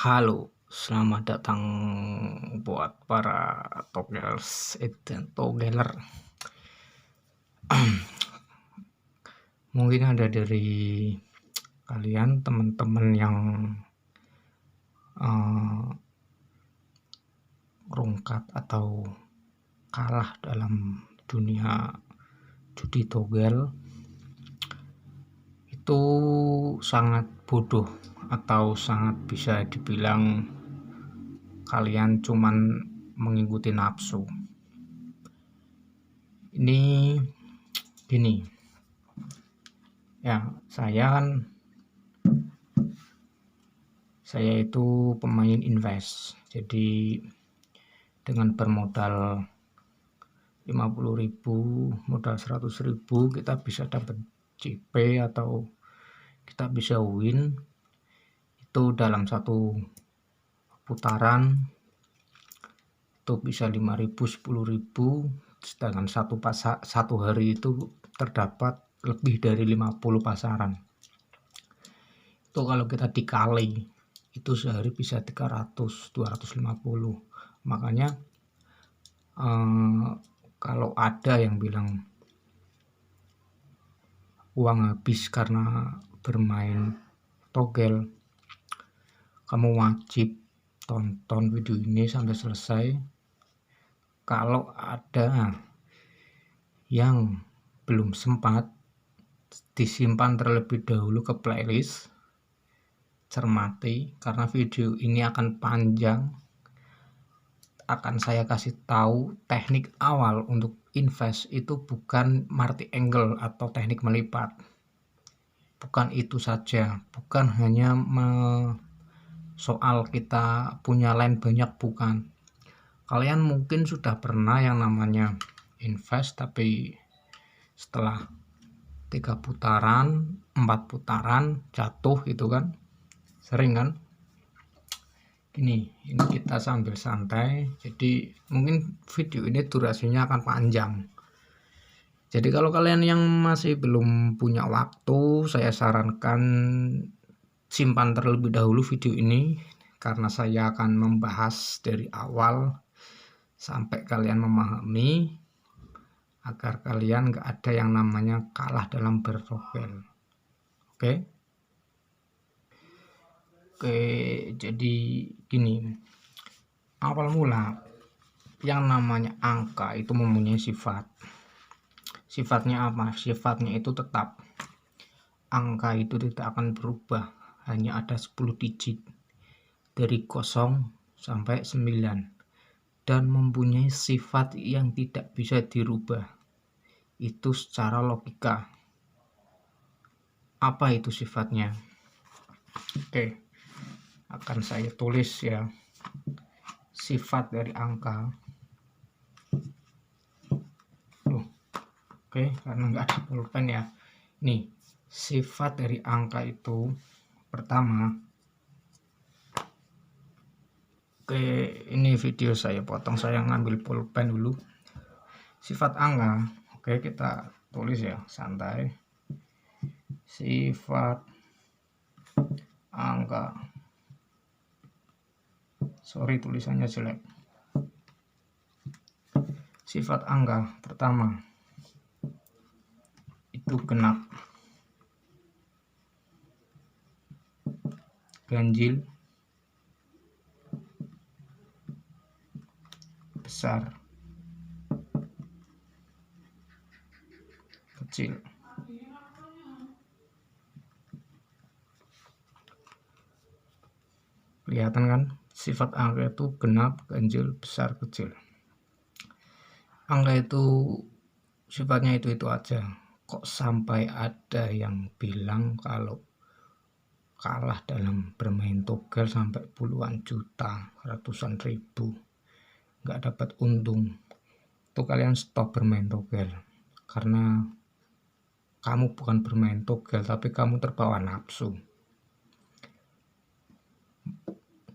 Halo, selamat datang buat para togels dan togeler. Mungkin ada dari kalian teman-teman yang rungkat atau kalah dalam dunia judi togel itu sangat bodoh atau sangat bisa dibilang kalian cuman mengikuti nafsu. Ini gini ya, saya itu pemain invest, jadi dengan bermodal 50.000, modal 100.000 kita bisa dapat CP atau kita bisa win itu dalam satu putaran itu bisa 5.000, 10.000, sedangkan satu hari itu terdapat lebih dari 50 pasaran. Itu kalau kita dikali itu sehari bisa 300, 250. Makanya kalau ada yang bilang uang habis karena bermain togel, kamu wajib tonton video ini sampai selesai. Kalau ada yang belum sempat, disimpan terlebih dahulu ke playlist, cermati, karena video ini akan panjang. Akan saya kasih tahu teknik awal untuk invest itu bukan multi angle atau teknik melipat, bukan itu saja, bukan hanya soal kita punya line banyak, bukan. Kalian mungkin sudah pernah yang namanya invest, tapi setelah 3 putaran, 4 putaran jatuh itu kan, sering kan. Ini kita sambil santai, jadi mungkin video ini durasinya akan panjang. Jadi kalau kalian yang masih belum punya waktu, saya sarankan simpan terlebih dahulu video ini, karena saya akan membahas dari awal sampai kalian memahami, agar kalian gak ada yang namanya kalah dalam bertogel. Oke, jadi gini, awal mula yang namanya angka itu mempunyai sifat. Sifatnya apa? Sifatnya itu tetap. Angka itu tidak akan berubah, hanya ada 10 digit dari 0 sampai 9, dan mempunyai sifat yang tidak bisa dirubah. Itu secara logika. Apa itu sifatnya? Oke, akan saya tulis ya, sifat dari angka. Oke, karena nggak ada pulpen ya. Nih, sifat dari angka itu pertama. Oke, ini video saya potong, saya ngambil pulpen dulu. Sifat angka, oke, kita tulis ya, santai. Sifat angka. Sorry, tulisannya jelek. Sifat angka pertama itu genap, ganjil, besar, kecil. Kelihatan kan? Sifat angka itu genap, ganjil, besar, kecil. Angka itu sifatnya itu aja. Kok sampai ada yang bilang kalau kalah dalam bermain togel sampai puluhan juta, ratusan ribu, nggak dapat untung. Itu kalian stop bermain togel, karena kamu bukan bermain togel, tapi kamu terbawa nafsu.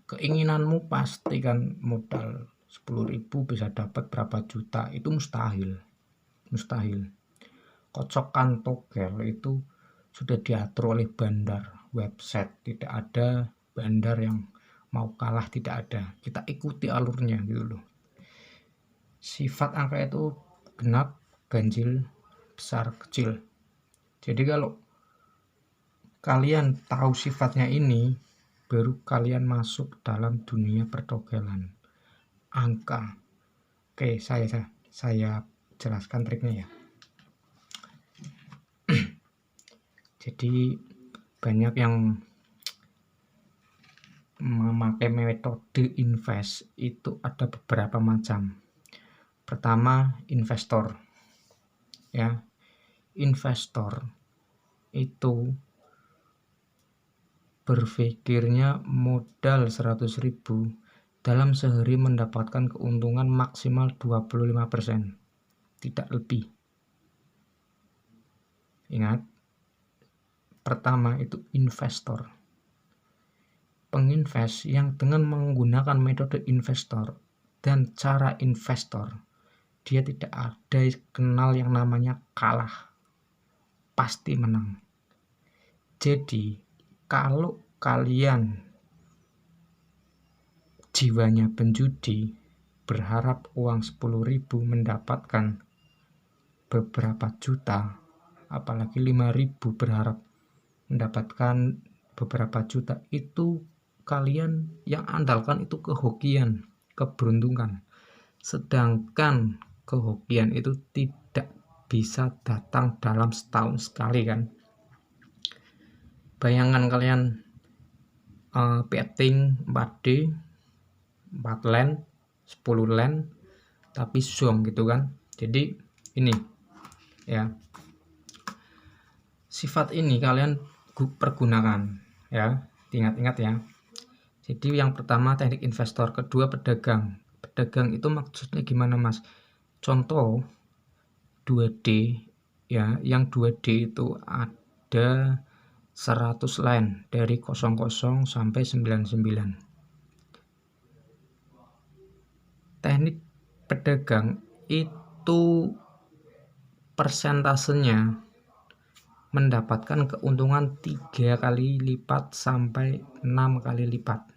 Keinginanmu pasti kan modal 10.000 bisa dapat berapa juta, itu mustahil. Kocokan togel itu sudah diatur oleh bandar, website. Tidak ada bandar yang mau kalah tidak ada, kita ikuti alurnya gitu loh. Sifat angka itu genap, ganjil, besar, kecil. Jadi kalau kalian tahu sifatnya ini, baru kalian masuk dalam dunia perdogelan angka. Oke, saya jelaskan triknya ya. Jadi banyak yang memakai metode invest itu ada beberapa macam. Pertama, investor. Ya. Investor itu berpikirnya modal 100.000 dalam sehari mendapatkan keuntungan maksimal 25%, tidak lebih. Ingat, pertama itu investor. Penginvest yang dengan menggunakan metode investor dan cara investor, dia tidak ada kenal yang namanya kalah, pasti menang. Jadi kalau kalian jiwanya penjudi, berharap uang 10.000 mendapatkan beberapa juta, apalagi 5.000 berharap mendapatkan beberapa juta, itu kalian yang andalkan itu kehokian, keberuntungan. Sedangkan kehokian itu tidak bisa datang dalam setahun sekali kan. Bayangkan kalian betting 4D, 4 land, 10 land, tapi zong gitu kan. Jadi ini ya, sifat ini kalian pergunakan ya, ingat-ingat ya. Jadi yang pertama teknik investor, kedua pedagang. Pedagang itu maksudnya gimana mas? Contoh 2D ya, yang 2D itu ada 100 line dari 00 sampai 99. Teknik pedagang itu persentasenya mendapatkan keuntungan 3 kali lipat sampai 6 kali lipat.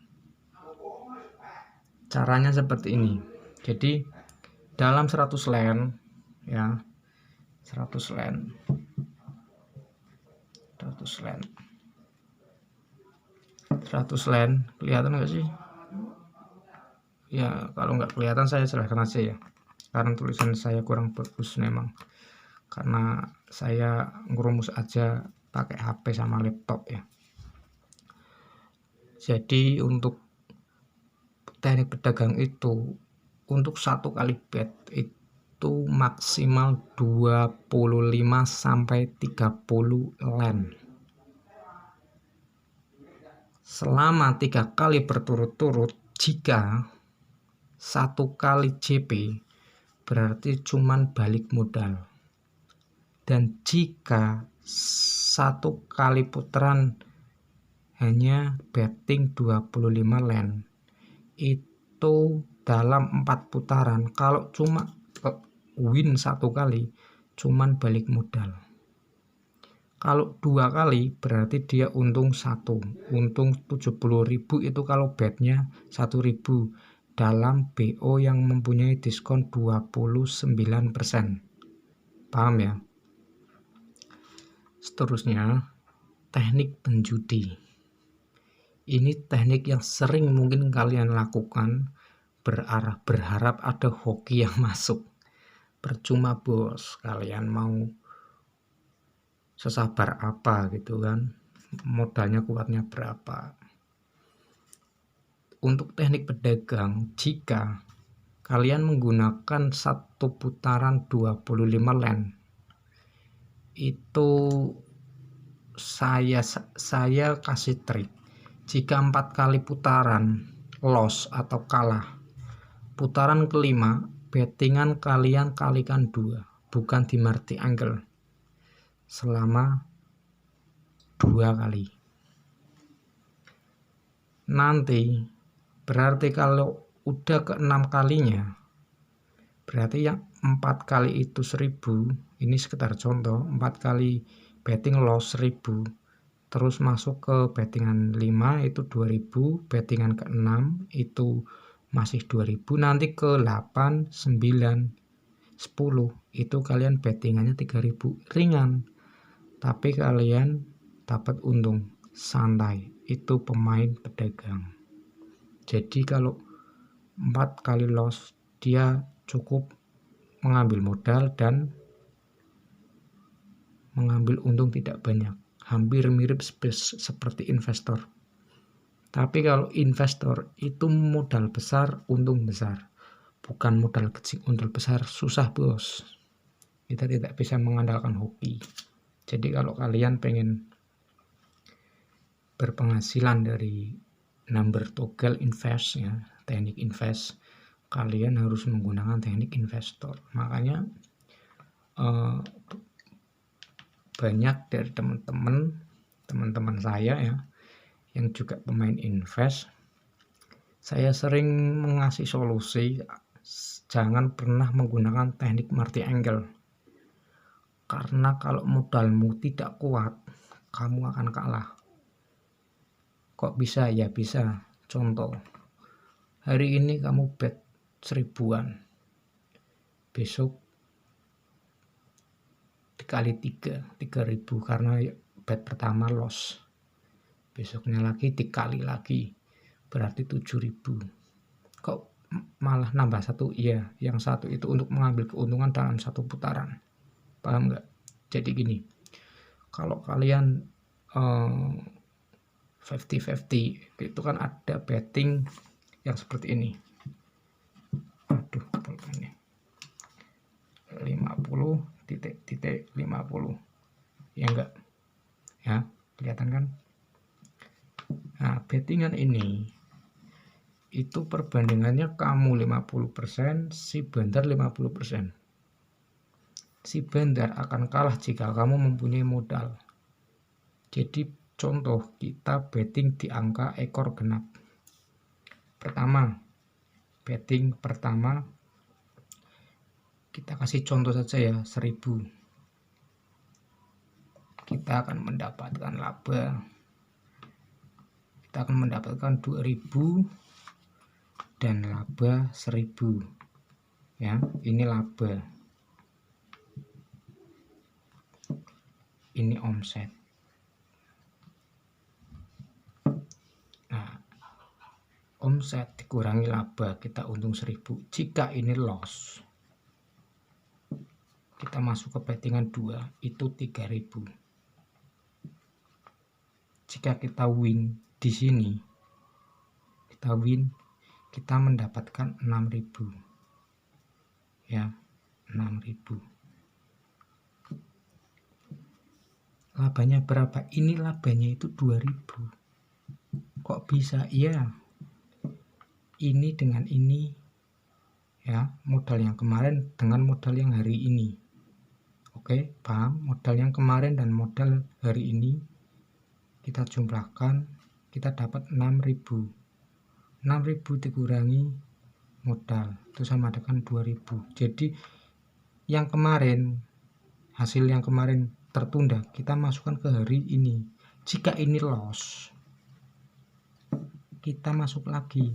Caranya seperti ini. Jadi dalam 100 line ya, 100 line kelihatan nggak sih? Ya kalau nggak kelihatan saya jelaskan aja ya, karena tulisan saya kurang bagus memang, karena saya ngerumus aja pakai HP sama laptop ya. Jadi untuk teknik pedagang itu, untuk 1 kali bet itu maksimal 25 sampai 30 land. Selama 3 kali berturut-turut, jika 1 kali JP berarti cuman balik modal. Dan jika 1 kali putaran hanya betting 25 land, itu dalam 4 putaran kalau cuma win 1 kali cuman balik modal. Kalau 2 kali berarti dia untung 1, untung 70.000 itu kalau betnya 1.000 dalam BO yang mempunyai diskon 29%. Paham ya? Seterusnya, teknik penjudi. Ini teknik yang sering mungkin kalian lakukan, berharap ada hoki yang masuk. Percuma bos, kalian mau sesabar apa gitu kan, modalnya kuatnya berapa. Untuk teknik pedagang, jika kalian menggunakan 1 putaran 25 land, itu saya kasih trik. Jika 4 kali putaran loss atau kalah, putaran kelima bettingan kalian kalikan 2, bukan di multi angle, selama 2 kali. Nanti berarti kalau udah ke 6 kalinya, berarti yang 4 kali itu 1.000, ini sekitar contoh, 4 kali betting loss 1.000, terus masuk ke bettingan 5 itu 2000, bettingan ke-6 itu masih 2000, nanti ke 8, 9, 10 itu kalian bettingannya 3000, ringan, tapi kalian dapat untung santai. Itu pemain pedagang. Jadi kalau 4 kali loss dia cukup mengambil modal dan mengambil untung tidak banyak, hampir mirip seperti investor. Tapi kalau investor itu modal besar, untung besar, bukan modal kecil, untung besar, susah bos. Kita tidak bisa mengandalkan hoki. Jadi kalau kalian pengen berpenghasilan dari number toggle invest ya, teknik invest, kalian harus menggunakan teknik investor. Makanya banyak dari teman-teman saya ya yang juga pemain invest, saya sering mengasih solusi jangan pernah menggunakan teknik multi angle, karena kalau modalmu tidak kuat kamu akan kalah. Kok bisa? Ya bisa. Contoh, hari ini kamu bet 1000-an, besok dikali 3000 karena bet pertama loss, besoknya lagi dikali lagi berarti 7000. Kok malah nambah satu? Iya, yang satu itu untuk mengambil keuntungan dalam satu putaran, paham nggak? Jadi gini, kalau kalian 50-50 itu kan ada betting yang seperti ini, aduh ini 50 ya enggak ya, kelihatan kan? Nah, bettingan ini itu perbandingannya kamu 50%, si bandar 50%. Si bandar akan kalah jika kamu mempunyai modal. Jadi contoh, kita betting di angka ekor genap. Betting pertama kita kasih contoh saja ya, 1000. Kita akan mendapatkan laba, kita akan mendapatkan 2000 dan laba 1000 ya. Ini laba, ini omset. Nah, omset dikurangi laba, kita untung 1000. Jika ini loss, kita masuk ke bettingan 2 itu 3000. Jika kita win di sini, kita mendapatkan 6000 ya, 6000. Labanya berapa? Ini labanya itu 2000. Kok bisa? Iya, ini dengan ini ya, modal yang kemarin dengan modal yang hari ini. Oke, paham? Modal yang kemarin dan modal hari ini kita jumlahkan, kita dapat 6000. 6000 dikurangi modal itu sama dengan 2000. Jadi yang kemarin, hasil yang kemarin tertunda, kita masukkan ke hari ini. Jika ini loss, kita masuk lagi.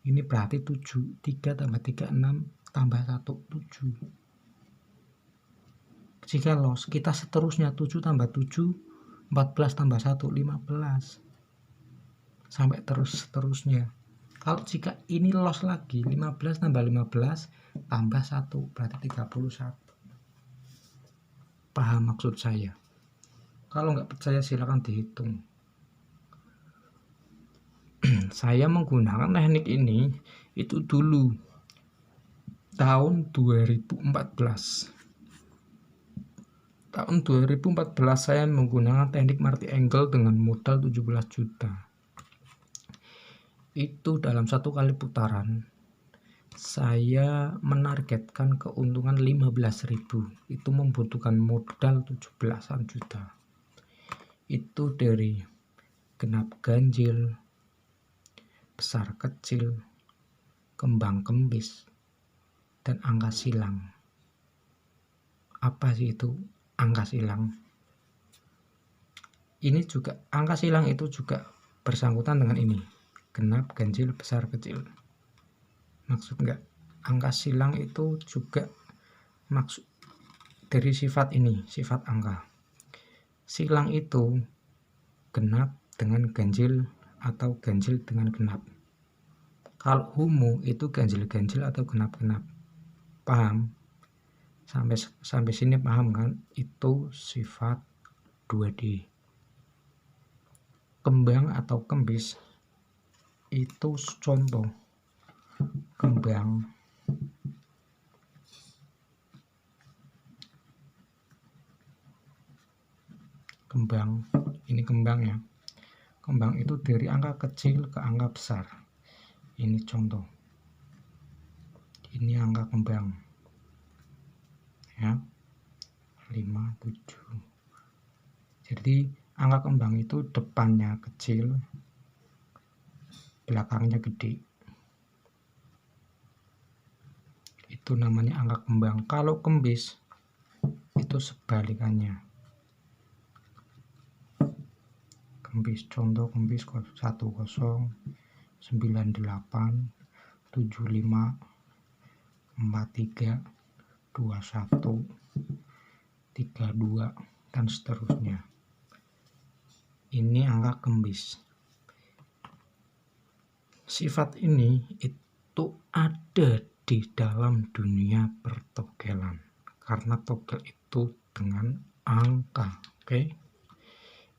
Ini berarti 7, 3 tambah 3 6 tambah 1 7. Jika loss, kita seterusnya 7 tambah 7 14 tambah 1 15 sampai seterusnya. Kalau jika ini loss lagi, 15 tambah 15 tambah 1 berarti 31. Paham maksud saya? Kalau nggak percaya silakan dihitung. Saya menggunakan teknik ini itu dulu tahun 2014. Tahun 2014 saya menggunakan teknik multi angle dengan modal 17 juta. Itu dalam satu kali putaran saya menargetkan keuntungan 15.000. Itu membutuhkan modal 17-an juta. Itu dari genap ganjil, besar kecil, kembang kembis, dan angka silang. Apa sih itu angka silang? ini juga angka silang itu juga bersangkutan dengan ini, genap, ganjil, besar, kecil. Maksud enggak? Angka silang itu juga maksud dari sifat ini, sifat angka. Silang itu genap dengan ganjil atau ganjil dengan genap. Kalau humu itu ganjil-ganjil atau genap-genap. Paham? Sampai sini paham kan? Itu sifat 2D. Kembang atau kembis itu contoh. Kembang ini kembang ya. Kembang itu dari angka kecil ke angka besar. Ini contoh. Ini angka kembang ya, 5, 7. Jadi angka kembang itu depannya kecil, belakangnya gede. Itu namanya angka kembang. Kalau kembis itu sebalikannya. Kembis, contoh kembis 10, 98, 75, 43, 21, 32 dan seterusnya. Ini angka kembis. Sifat ini itu ada di dalam dunia pertogelan karena togel itu dengan angka. Oke.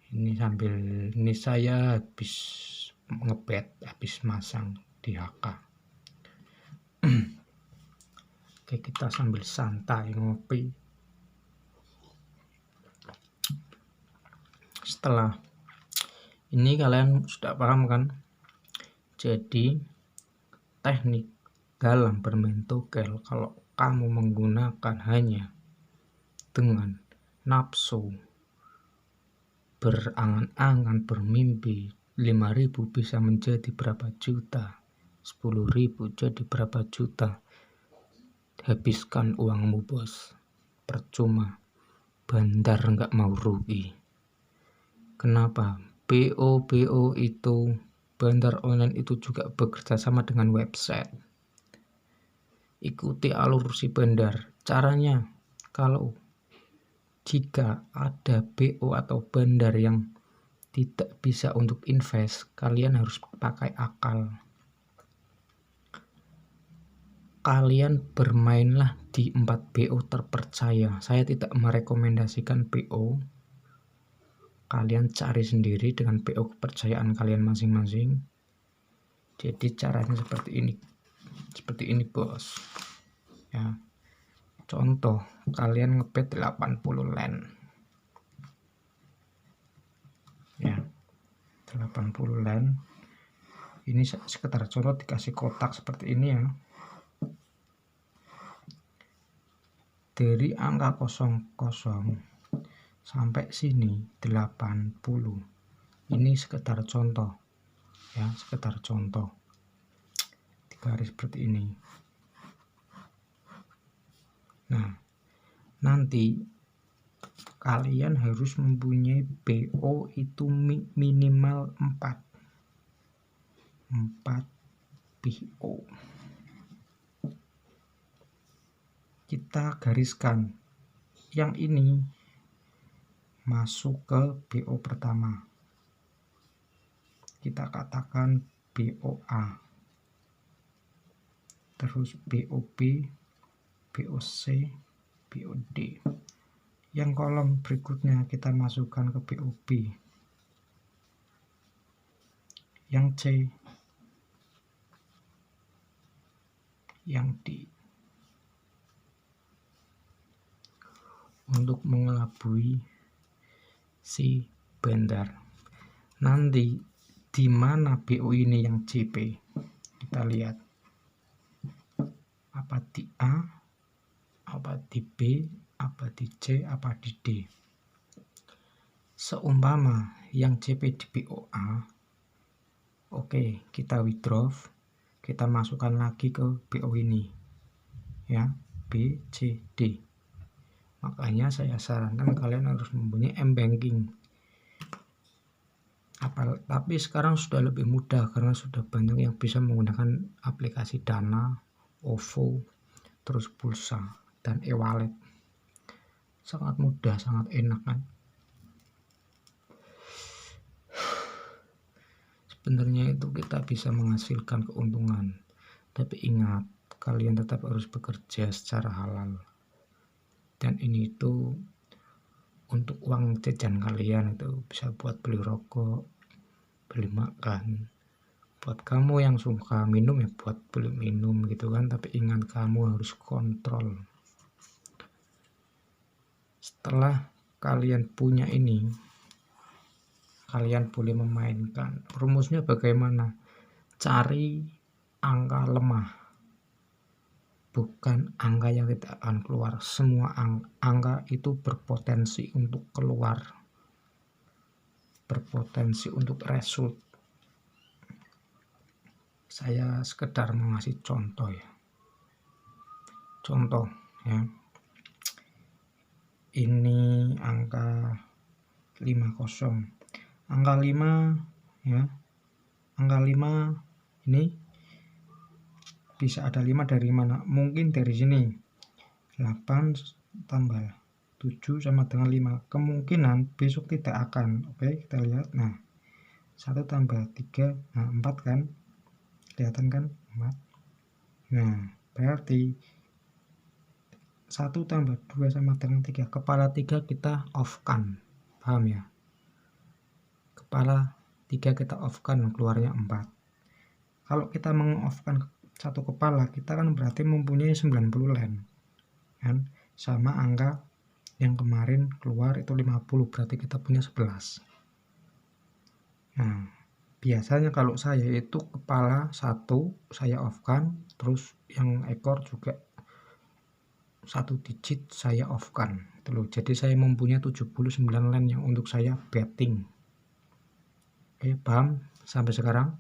Ini saya habis ngebet, habis masang di HK. Oke, kita sambil santai ngopi. Setelah ini kalian sudah paham kan? Jadi teknik dalam bermain togel kalau kamu menggunakan hanya dengan nafsu, berangan-angan, bermimpi, 5.000 bisa menjadi berapa juta, 10.000 jadi berapa juta. Habiskan uangmu bos, percuma, bandar nggak mau rugi. Kenapa? BO itu, bandar online itu juga bekerja sama dengan website. Ikuti alur si bandar. Caranya, kalau jika ada BO atau bandar yang tidak bisa untuk invest, kalian harus pakai akal. Kalian bermainlah di 4 BO terpercaya. Saya tidak merekomendasikan BO. Kalian cari sendiri dengan BO kepercayaan kalian masing-masing. Jadi caranya seperti ini bos ya. Contoh, kalian ngebet 80 len ya, 80 len. Ini sekedar contoh, dikasih kotak seperti ini ya. Dari angka 00 sampai sini 80. Ini sekedar contoh ya, sekedar contoh. Garis seperti ini. Nah, nanti kalian harus mempunyai BO itu minimal 4 BO. Kita gariskan yang ini masuk ke BO pertama. Kita katakan BOA, terus BOB, BOC, BOD. Yang kolom berikutnya kita masukkan ke BOB. Yang C, yang D. Untuk mengelabui si bandar. Nanti di mana BO ini yang CP? Kita lihat. Apa di A, apa di B, apa di C, apa di D. Seumpama yang CP di BOA, oke, kita withdraw, kita masukkan lagi ke BO ini ya, B, C, D. Makanya saya sarankan kalian harus mempunyai M-Banking. Tapi sekarang sudah lebih mudah karena sudah banyak yang bisa menggunakan aplikasi Dana, OVO, terus pulsa dan e-wallet. Sangat mudah, sangat enak kan. Sebenarnya itu kita bisa menghasilkan keuntungan, tapi ingat, kalian tetap harus bekerja secara halal. Dan ini itu untuk uang jajan kalian, itu bisa buat beli rokok, beli makan. Buat kamu yang suka minum ya buat beli minum gitu kan, tapi ingat kamu harus kontrol. Setelah kalian punya ini, kalian boleh memainkan. Rumusnya bagaimana? Cari angka lemah, bukan angka yang tidak akan keluar. Semua angka itu berpotensi untuk keluar, berpotensi untuk result. Saya sekedar mengasih contoh ya. Contoh ya. Ini angka 50. Angka 5 ya. Angka 5 ini bisa ada 5 dari mana? Mungkin dari sini. 8 tambah 7 sama dengan 5. Kemungkinan besok tidak akan. Oke, kita lihat. Nah, 1 tambah 3, nah 4 kan? Kelihatan kan? 4. Nah, berarti 1 tambah 2 sama dengan 3. Kepala 3 kita off kan. Paham ya? Kepala 3 kita off kan, keluarnya 4. Kalau kita meng-off-kan satu kepala, kita kan berarti mempunyai 90 len. Kan? Sama angka yang kemarin keluar itu 50, berarti kita punya 11. Nah, biasanya kalau saya itu kepala 1 saya off-kan, terus yang ekor juga 1 digit saya off-kan. Jadi saya mempunyai 79 len yang untuk saya betting. Oke, paham sampai sekarang?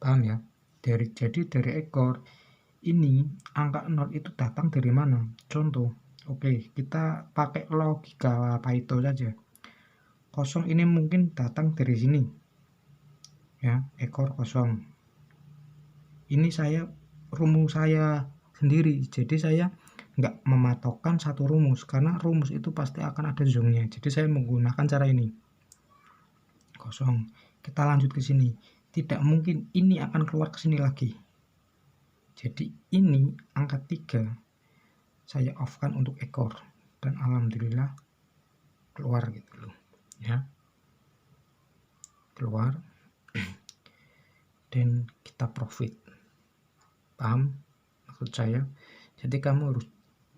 Paham ya? Jadi dari ekor ini angka 0 itu datang dari mana? Contoh, oke, kita pakai logika Pareto saja. 0 ini mungkin datang dari sini. Ya, ekor 0. Ini rumus saya sendiri. Jadi saya nggak mematokkan satu rumus karena rumus itu pasti akan ada zongnya. Jadi saya menggunakan cara ini. 0. Kita lanjut ke sini. Tidak mungkin ini akan keluar ke sini lagi. Jadi ini angka 3 saya off-kan untuk ekor dan alhamdulillah keluar gitu loh ya, keluar dan kita profit. Paham maksud saya? Jadi kamu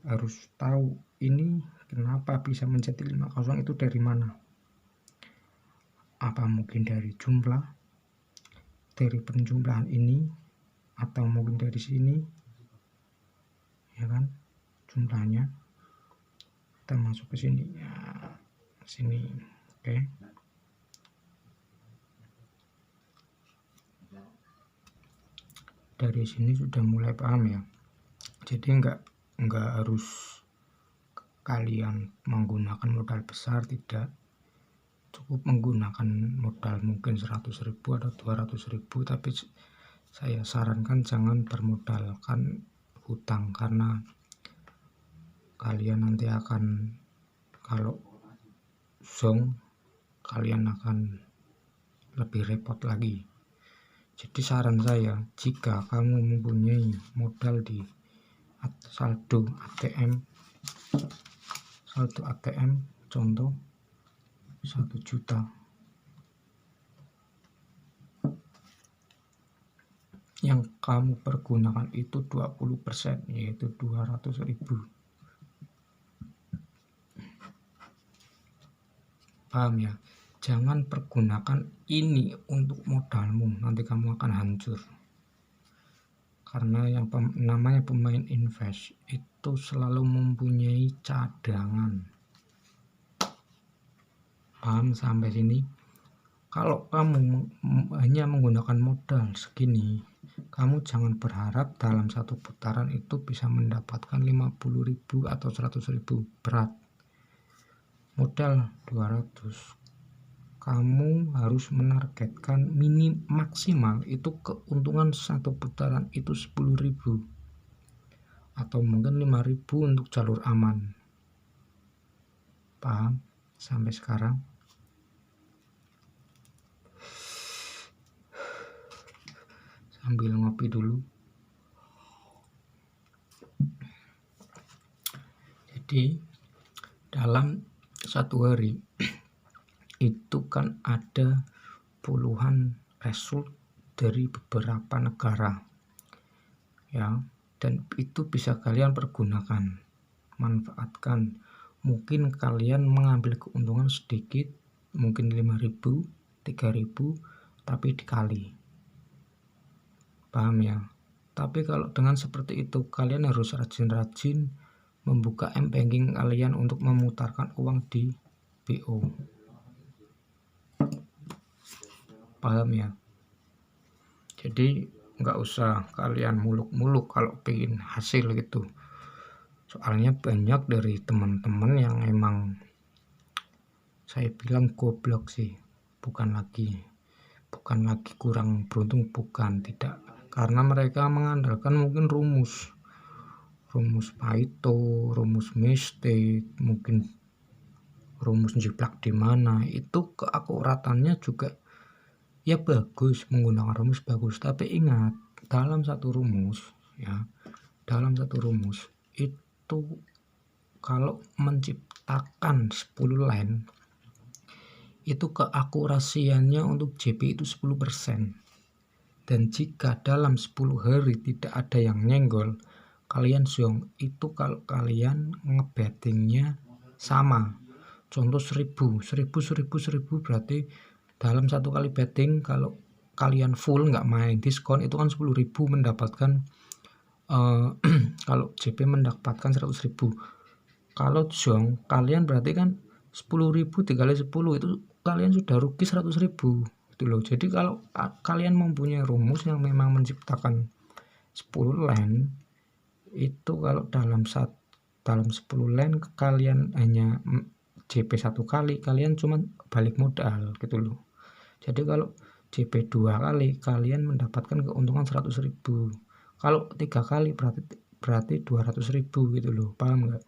harus tahu ini kenapa bisa menjadi 50 itu dari mana. Apa mungkin dari jumlah, dari penjumlahan ini, atau mungkin dari sini ya kan, jumlahnya kita masuk ke sini ya, sini. Oke. Dari sini sudah mulai paham ya. Jadi enggak harus kalian menggunakan modal besar, tidak. Cukup menggunakan modal mungkin 100.000 atau 200.000, tapi saya sarankan jangan bermodalkan hutang karena kalian nanti akan, kalau zong, kalian akan lebih repot lagi. Jadi saran saya, jika kamu mempunyai modal di saldo ATM contoh 1 juta, yang kamu pergunakan itu 20%, yaitu 200.000. Paham ya? Jangan pergunakan ini untuk modalmu, nanti kamu akan hancur. Karena yang namanya pemain invest itu selalu mempunyai cadangan. Paham sampai sini? Kalau kamu hanya menggunakan modal segini, kamu jangan berharap dalam satu putaran itu bisa mendapatkan 50.000 atau 100.000. Berat. Modal 200 kamu harus menargetkan maksimal itu keuntungan satu putaran itu 10.000 atau mungkin 5.000 untuk jalur aman. Paham sampai sekarang? Sambil ngopi dulu. Jadi dalam satu hari itu kan ada puluhan result dari beberapa negara ya, dan itu bisa kalian pergunakan, manfaatkan. Mungkin kalian mengambil keuntungan sedikit, mungkin 5.000, 3.000, tapi dikali. Paham ya? Tapi kalau dengan seperti itu kalian harus rajin-rajin membuka m-banking kalian untuk memutarkan uang di BO. Paham ya? Jadi nggak usah kalian muluk-muluk kalau pengen hasil gitu. Soalnya banyak dari teman-teman yang emang saya bilang goblok sih, bukan lagi kurang beruntung, bukan, tidak, karena mereka mengandalkan mungkin rumus Pareto, rumus Mestate, mungkin rumus jiplak di mana, itu keakuratannya juga ya bagus, menggunakan rumus bagus, tapi ingat dalam satu rumus itu kalau menciptakan 10 line itu keakurasiannya untuk JP itu 10%, dan jika dalam 10 hari tidak ada yang nyenggol, kalian zong. Itu kalau kalian ngebettingnya sama, contoh 1000 berarti dalam satu kali betting kalau kalian full nggak main diskon itu kan 10.000 mendapatkan kalau JP mendapatkan 100.000. Kalau zong kalian berarti kan 10.000 dikali 10 itu kalian sudah rugi 100.000 gitu loh. Jadi kalau kalian mempunyai rumus yang memang menciptakan 10 line itu, kalau dalam 10 line kalian hanya JP satu kali, kalian cuma balik modal gitu loh. Jadi kalau JP 2 kali kalian mendapatkan keuntungan 100.000, kalau 3 kali berarti 200.000 gitu loh. Paham nggak?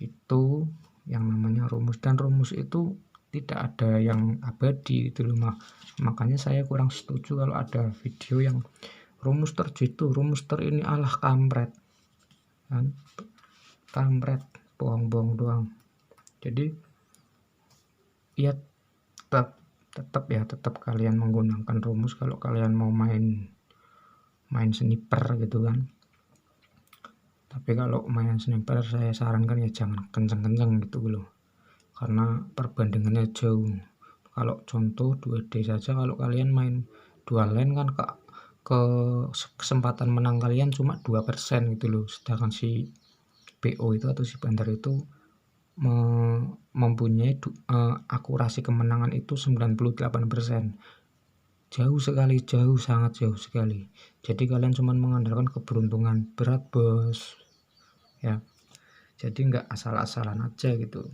Itu yang namanya rumus, dan rumus itu tidak ada yang abadi gitu loh. Makanya saya kurang setuju kalau ada video yang rumus terjitu, rumus ini alah kampret kan, bohong-bohong doang. Jadi ya tetap kalian menggunakan rumus kalau kalian mau main sniper gitu kan. Tapi kalau main sniper saya sarankan ya jangan kenceng-kenceng gitu loh, karena perbandingannya jauh. Kalau contoh 2D saja, kalau kalian main 2 line kan kesempatan menang kalian cuma 2% gitu loh, sedangkan si BO itu atau si bandar itu mempunyai akurasi kemenangan itu 98%. Jauh sekali, sangat jauh sekali. Jadi kalian cuma mengandalkan keberuntungan, berat bos ya. Jadi nggak asal-asalan aja gitu.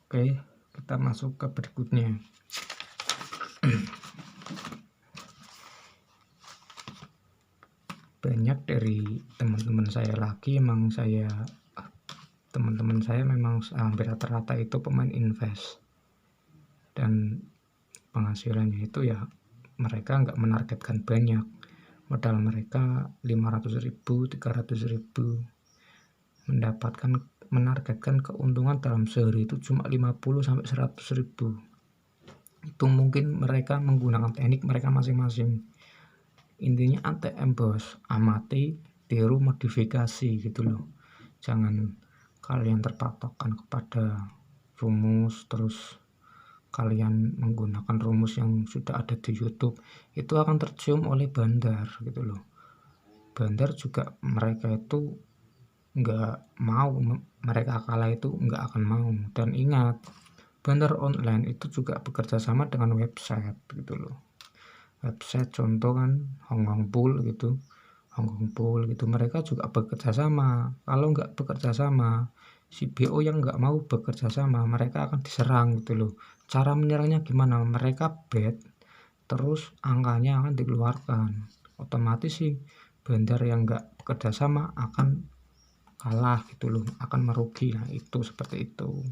Oke, kita masuk ke berikutnya. Banyak dari teman-teman saya memang hampir rata-rata itu pemain invest, dan penghasilannya itu ya mereka nggak menargetkan banyak, modal mereka 500.000, 300.000, menargetkan keuntungan dalam sehari itu cuma 50-100.000. Itu mungkin mereka menggunakan teknik mereka masing-masing. Intinya ATM bos, amati, tiru, modifikasi gitu loh. Jangan kalian terpatokkan kepada rumus terus kalian menggunakan rumus yang sudah ada di YouTube, itu akan tercium oleh bandar gitu loh. Bandar juga mereka itu nggak mau, mereka kalah itu nggak akan mau. Dan ingat, bandar online itu juga bekerja sama dengan website gitu loh. Website contoh kan Hongkong Pool gitu, mereka juga bekerja sama. Kalau nggak bekerja sama si BO yang nggak mau bekerja sama, mereka akan diserang gitu loh. Cara menyerangnya gimana? Mereka bet, terus angkanya akan dikeluarkan. Otomatis si bandar yang nggak bekerja sama akan kalah gitu loh, akan merugi. Nah itu seperti itu,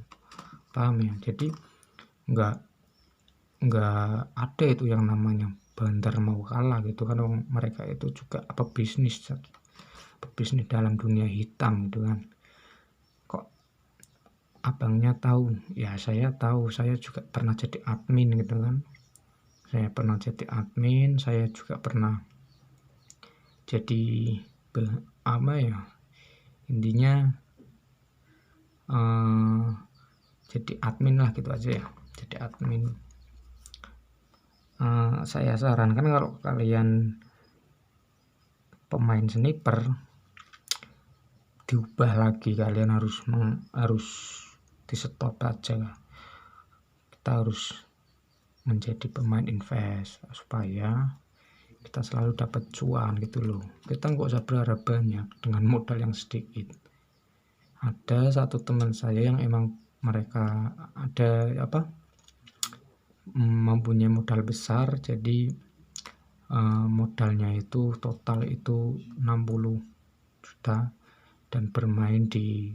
paham ya? Jadi nggak ada itu yang namanya bandar mau kalah gitu kan. Mereka itu juga bisnis dalam dunia hitam gitu kan. Kok abangnya tahu? Ya saya tahu, saya juga pernah jadi admin gitu kan. Saya pernah jadi admin, saya juga pernah jadi apa ya, intinya jadi admin lah gitu aja ya, jadi admin. Saya sarankan kalau kalian pemain sniper, diubah lagi, kalian harus di stop aja. Kita harus menjadi pemain invest supaya kita selalu dapat cuan gitu loh. Kita nggak usah berharap banyak dengan modal yang sedikit. Ada satu teman saya yang emang mereka ada mempunyai modal besar, jadi modalnya itu total itu 60 juta dan bermain di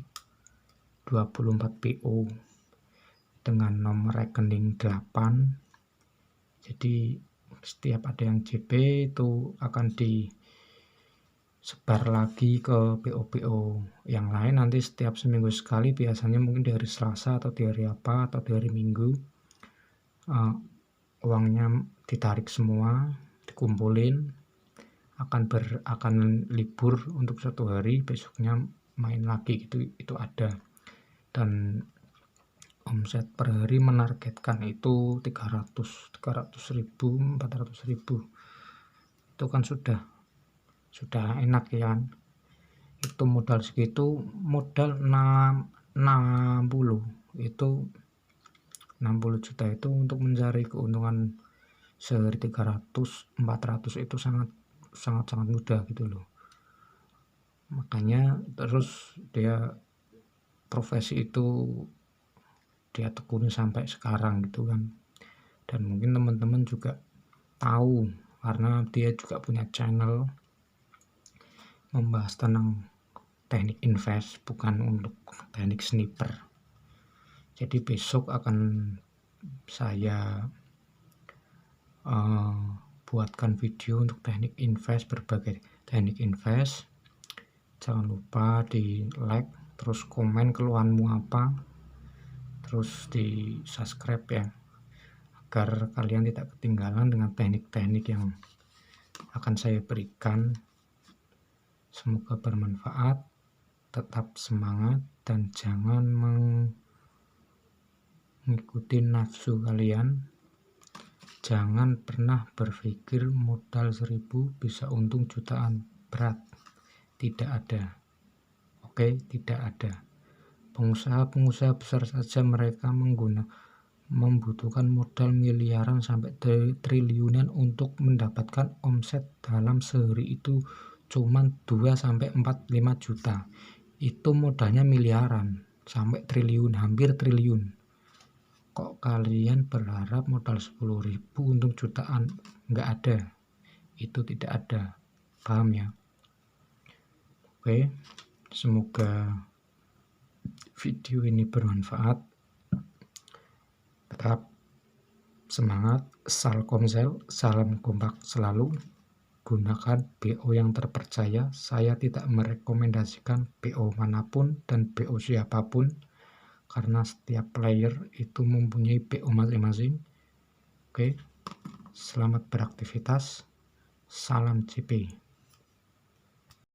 24 PO dengan nomor rekening 8. Jadi setiap ada yang JP itu akan disebar lagi ke PO-PO yang lain. Nanti setiap seminggu sekali, biasanya mungkin di hari Selasa atau di hari apa atau di hari Minggu, uangnya ditarik semua, dikumpulin, akan libur untuk 1 hari, besoknya main lagi gitu. Itu ada. Dan omset per hari menargetkan itu 300.000, 400.000. Itu kan sudah enak ya kan. Itu modal segitu, modal 60 itu 60 juta itu untuk mencari keuntungan sehari 300, 400 itu sangat mudah gitu loh. Makanya terus dia profesi itu dia tekuni sampai sekarang gitu kan. Dan mungkin teman-teman juga tahu karena dia juga punya channel membahas tentang teknik invest, bukan untuk teknik sniper. Jadi besok akan saya buatkan video untuk teknik invest, berbagai teknik invest. Jangan lupa di like, terus komen keluhanmu apa, terus di subscribe ya, agar kalian tidak ketinggalan dengan teknik-teknik yang akan saya berikan. Semoga bermanfaat, tetap semangat dan jangan mengikuti nafsu kalian. Jangan pernah berpikir modal 1.000 bisa untung jutaan, berat. Tidak ada. Oke, tidak ada. Pengusaha besar saja mereka membutuhkan modal miliaran sampai triliunan untuk mendapatkan omset dalam sehari itu cuman 2-4-5 juta. Itu modalnya miliaran sampai triliun, hampir triliun. Kok kalian berharap modal 10.000 untung jutaan? Nggak ada. Itu tidak ada. Paham ya? Oke, semoga video ini bermanfaat. Tetap semangat, Salkomsel, salam kompak selalu. Gunakan BO yang terpercaya. Saya tidak merekomendasikan BO manapun dan BO siapapun, karena setiap player itu mempunyai BO masing-masing. Oke, selamat beraktivitas. Salam CP.